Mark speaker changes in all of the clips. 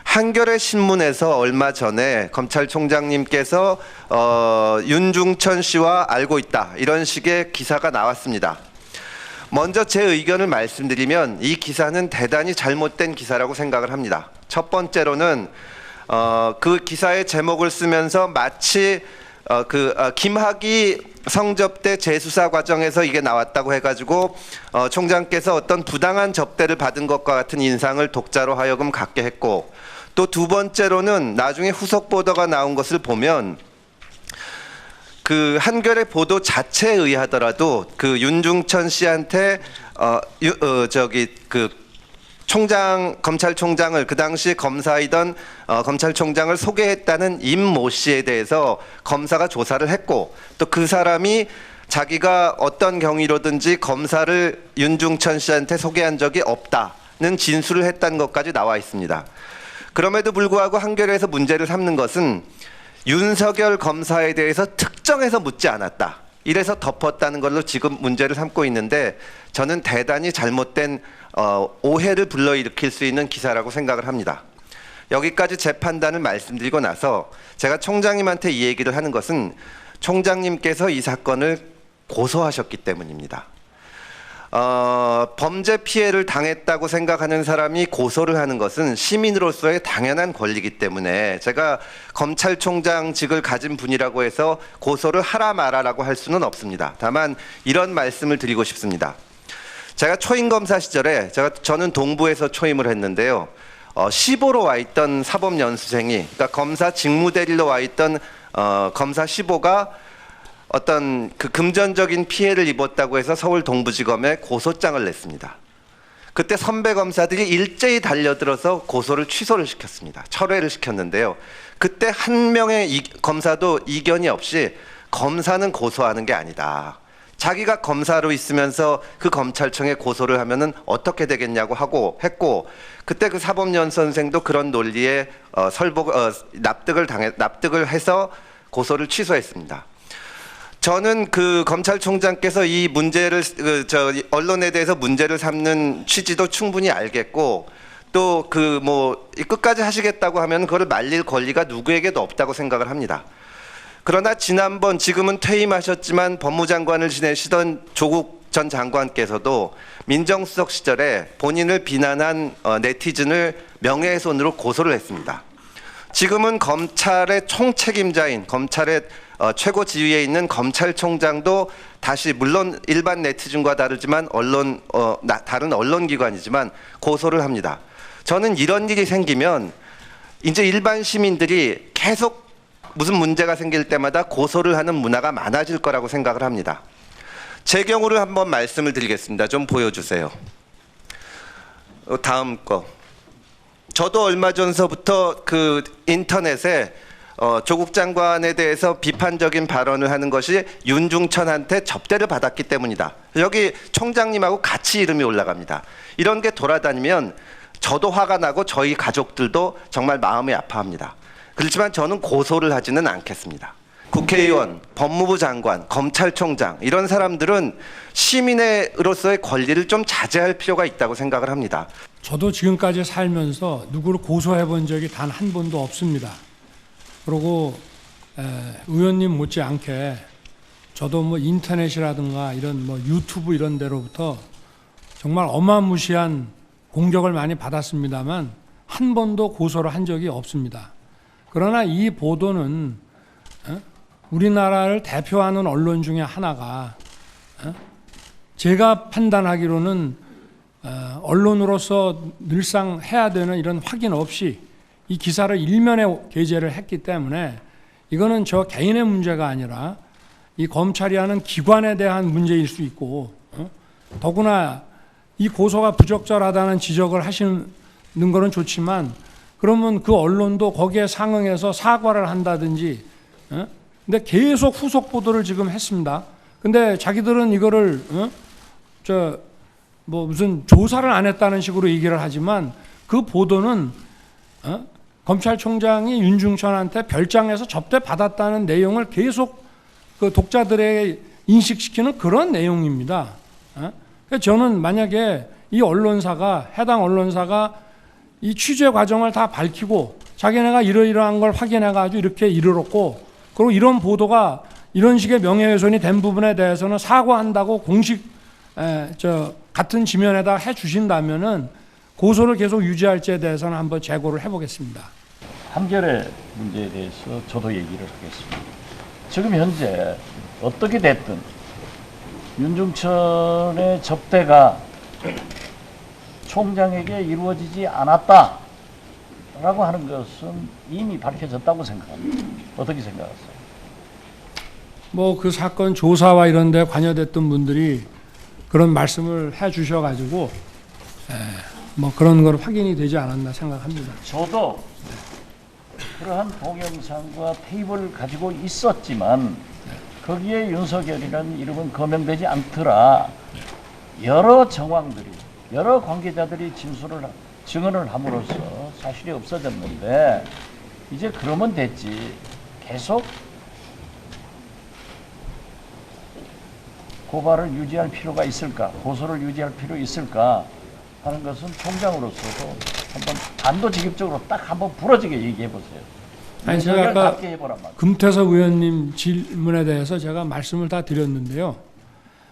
Speaker 1: 한겨레 신문에서 얼마 전에 검찰총장님께서 윤중천 씨와 알고 있다 이런 식의 기사가 나왔습니다. 먼저 제 의견을 말씀드리면 이 기사는 대단히 잘못된 기사라고 생각을 합니다. 첫 번째로는 그 기사의 제목을 쓰면서 마치 김학의 성접대 재수사 과정에서 이게 나왔다고 해가지고 총장께서 어떤 부당한 접대를 받은 것과 같은 인상을 독자로 하여금 갖게 했고, 또 두 번째로는 나중에 후속 보도가 나온 것을 보면 그 한겨레 보도 자체에 의하더라도 그 윤중천 씨한테 검찰총장을 그 당시 검사이던 검찰총장을 소개했다는 임모 씨에 대해서 검사가 조사를 했고, 또 그 사람이 자기가 어떤 경위로든지 검사를 윤중천 씨한테 소개한 적이 없다는 진술을 했다는 것까지 나와 있습니다. 그럼에도 불구하고 한겨레에서 문제를 삼는 것은 윤석열 검사에 대해서 특정해서 묻지 않았다, 이래서 덮었다는 걸로 지금 문제를 삼고 있는데, 저는 대단히 잘못된 오해를 불러일으킬 수 있는 기사라고 생각을 합니다. 여기까지 제 판단을 말씀드리고 나서 제가 총장님한테 이 얘기를 하는 것은 총장님께서 이 사건을 고소하셨기 때문입니다. 범죄 피해를 당했다고 생각하는 사람이 고소를 하는 것은 시민으로서의 당연한 권리이기 때문에 제가 검찰총장직을 가진 분이라고 해서 고소를 하라 마라라고 할 수는 없습니다. 다만 이런 말씀을 드리고 싶습니다. 제가 초임검사 시절에 저는 동부에서 초임을 했는데요. 시보로 와 있던 사법연수생이, 그러니까 검사 직무대리로 와 있던 검사 시보가 어떤 그 금전적인 피해를 입었다고 해서 서울 동부지검에 고소장을 냈습니다. 그때 선배 검사들이 일제히 달려들어서 고소를 취소를 시켰습니다. 철회를 시켰는데요. 그때 한 명의 검사도 이견이 없이 검사는 고소하는 게 아니다, 자기가 검사로 있으면서 그 검찰청에 고소를 하면은 어떻게 되겠냐고 했고, 그때 그 사법연 선생도 그런 논리에 납득을 해서 고소를 취소했습니다. 저는 그 검찰총장께서 이 문제를 언론에 대해서 문제를 삼는 취지도 충분히 알겠고, 또 끝까지 하시겠다고 하면 그걸 말릴 권리가 누구에게도 없다고 생각을 합니다. 그러나 지금은 퇴임하셨지만 법무장관을 지내시던 조국 전 장관께서도 민정수석 시절에 본인을 비난한 네티즌을 명예훼손으로 고소를 했습니다. 지금은 검찰의 총책임자인 검찰의 최고 지위에 있는 검찰총장도 다시, 물론 일반 네티즌과 다르지만 다른 언론기관이지만 고소를 합니다. 저는 이런 일이 생기면 이제 일반 시민들이 계속 무슨 문제가 생길 때마다 고소를 하는 문화가 많아질 거라고 생각을 합니다. 제 경우를 한번 말씀을 드리겠습니다. 좀 보여주세요. 다음 거. 저도 얼마 전서부터 그 인터넷에 조국 장관에 대해서 비판적인 발언을 하는 것이 윤중천한테 접대를 받았기 때문이다, 여기 총장님하고 같이 이름이 올라갑니다. 이런 게 돌아다니면 저도 화가 나고 저희 가족들도 정말 마음이 아파합니다. 그렇지만 저는 고소를 하지는 않겠습니다. 국회의원, 법무부 장관, 검찰총장, 이런 사람들은 시민으로서의 권리를 좀 자제할 필요가 있다고 생각을 합니다.
Speaker 2: 저도 지금까지 살면서 누구를 고소해 본 적이 단 한 번도 없습니다. 그리고 의원님 못지않게 저도 인터넷이라든가 이런 유튜브 이런 데로부터 정말 어마무시한 공격을 많이 받았습니다만 한 번도 고소를 한 적이 없습니다. 그러나 이 보도는 우리나라를 대표하는 언론 중에 하나가 제가 판단하기로는 언론으로서 늘상 해야 되는 이런 확인 없이 이 기사를 일면에 게재를 했기 때문에 이거는 저 개인의 문제가 아니라 이 검찰이 하는 기관에 대한 문제일 수 있고, 더구나 이 고소가 부적절하다는 지적을 하시는 거는 좋지만 그러면 그 언론도 거기에 상응해서 사과를 한다든지, 근데 계속 후속 보도를 지금 했습니다. 근데 자기들은 이거를 무슨 조사를 안 했다는 식으로 얘기를 하지만 그 보도는 검찰총장이 윤중천한테 별장에서 접대 받았다는 내용을 계속 그 독자들에게 인식시키는 그런 내용입니다. 저는 만약에 이 언론사가, 해당 언론사가 이 취재 과정을 다 밝히고 자기네가 이러이러한 걸 확인해가지고 이렇게 이르렀고, 그리고 이런 보도가 이런 식의 명예훼손이 된 부분에 대해서는 사과한다고 공식 같은 지면에다 해주신다면은 고소를 계속 유지할지에 대해서는 한번 재고를 해보겠습니다.
Speaker 3: 한겨레 문제에 대해서 저도 얘기를 하겠습니다. 지금 현재 어떻게 됐든 윤중천의 접대가 총장에게 이루어지지 않았다라고 하는 것은 이미 밝혀졌다고 생각합니다. 어떻게 생각하세요?
Speaker 2: 뭐 그 사건 조사와 이런 데 관여됐던 분들이 그런 말씀을 해 주셔가지고 뭐 그런 걸 확인이 되지 않았나 생각합니다.
Speaker 3: 저도 그러한 동영상과 테이프를 가지고 있었지만 거기에 윤석열이라는 이름은 거명되지 않더라. 여러 정황들이, 여러 관계자들이 증언을 함으로써 사실이 없어졌는데 이제 그러면 됐지. 계속 고발을 유지할 필요가 있을까? 고소를 유지할 필요 있을까? 하는 것은 총장으로서도 한번 단도직입적으로 딱 한번 부러지게 얘기해 보세요.
Speaker 2: 아니, 제가 아까
Speaker 3: 해보란 말이에요.
Speaker 2: 금태섭 의원님 질문에 대해서 제가 말씀을 다 드렸는데요.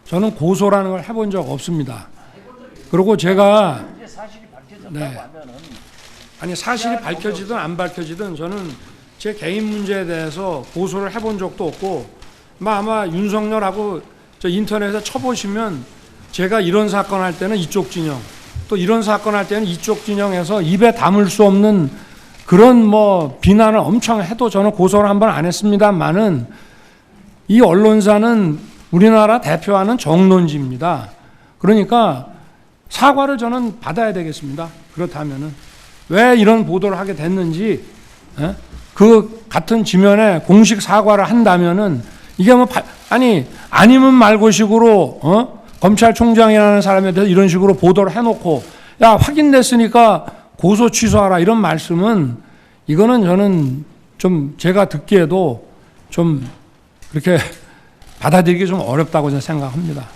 Speaker 2: 저는 고소라는 걸 해본 적 없습니다. 그리고 제가
Speaker 3: 이제 사실이 밝혀졌다고
Speaker 2: 네.
Speaker 3: 하면은
Speaker 2: 아니 사실이 밝혀지든 안 밝혀지든 저는 제 개인 문제에 대해서 고소를 해본 적도 없고, 아마 윤석열하고 저 인터넷에 쳐보시면 제가 이런 사건 할 때는 이쪽 진영, 또 이런 사건 할 때는 이쪽 진영에서 입에 담을 수 없는 그런 뭐 비난을 엄청 해도 저는 고소를 한 번 안 했습니다만은 이 언론사는 우리나라 대표하는 정론지입니다. 그러니까 사과를 저는 받아야 되겠습니다. 그렇다면은 왜 이런 보도를 하게 됐는지 그 같은 지면에 공식 사과를 한다면은 이게 뭐 아니면 말고식으로 검찰총장이라는 사람에 대해서 이런 식으로 보도를 해놓고 야 확인됐으니까 고소 취소하라 이런 말씀은 이거는 저는 좀 제가 듣기에도 좀 그렇게 받아들이기 좀 어렵다고 저는 생각합니다.